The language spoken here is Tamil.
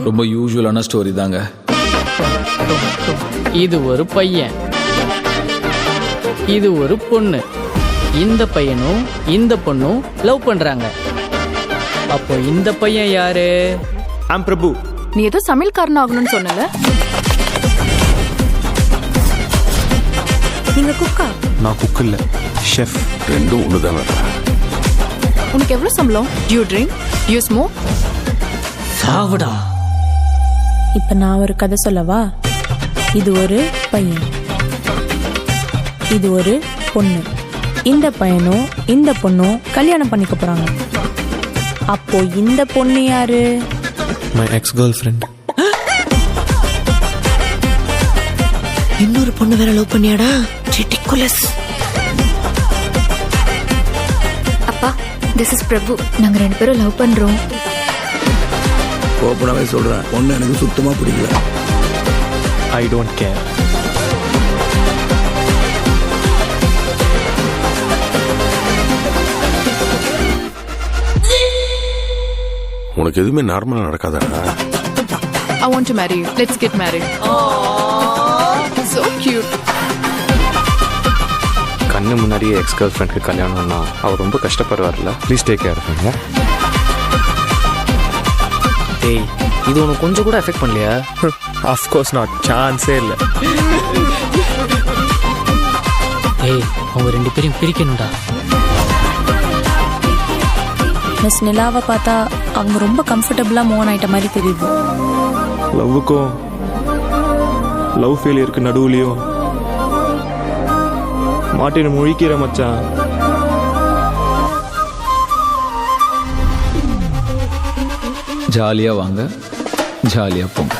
ரொம்ப யூசுவலான ஸ்டோரி தாங்க. இது ஒரு பையன், இது ஒரு பொண்ணு. இந்த பையனும் இந்த பொண்ணும் லவ் பண்றாங்க. அப்போ இந்த பையன் யாரு? ஆம் பிரபு. நீ ஏதோ சமையல்காரன் ஆகணும்னு சொன்னல, நீங்க குக்கா? நான் குக் இல்ல, ஷெஃப். ரெண்டும் ஒண்ணுதானே. உனக்கு எவ்வளவு சம்பளம்? You drink, you smoke. சாவுடா. இப்ப நான் ஒரு கதை சொல்லவா? இது ஒரு பையன், இது ஒரு பொண்ணு. இந்த பையனும் இந்த பொண்ணும் கல்யாணம் பண்ணிக்க போறாங்க. அப்போ இந்த பொண்ணு யாரு? My X girl friend. இன்னொரு பொண்ணு வேற லவ் பண்ணியாடா? ரிடிகுலஸ். அப்பா, திஸ் இஸ் பிரபு. நாங்க 2 பேரும் லவ் பண்றோம். ஓப்பனாவே சொல்றேன், பொண்ணு எனக்கு சுத்தமா பிடிக்கல. I don't care. உனக்கு எதுவுமே நார்மலா நடக்காதாடா? I want to marry you. Let's get married. So cute. கண்ணு முன்னாடியே எக்ஸ் கேர்ள் ஃப்ரெண்ட்க்கு கல்யாணம்னா அவர் ரொம்ப கஷ்டப்படுவார்ல. ப்ளீஸ் டேக் கேர் பண்ணுங்க. டேய், இது உனக்கு கொஞ்சம் கூட எஃபெக்ட் பண்ணலையா? Of course not. சான்ஸே இல்லை. ஏய், அவங்க 2 பேரையும் பிரிக்கணும்டா. மிஸ் நிலாவை பார்த்தா அவங்க ரொம்ப கம்ஃபர்டபுளா மூவ் ஆயிட்ட மாதிரி தெரியுது. லவ்வுக்கும் லவ் ஃபெயிலியருக்கு நடுவுலையும் மாட்டின்னு முழிக்கிற மச்சான். ஜாலியா வாங்க, ஜாலியா போங்க.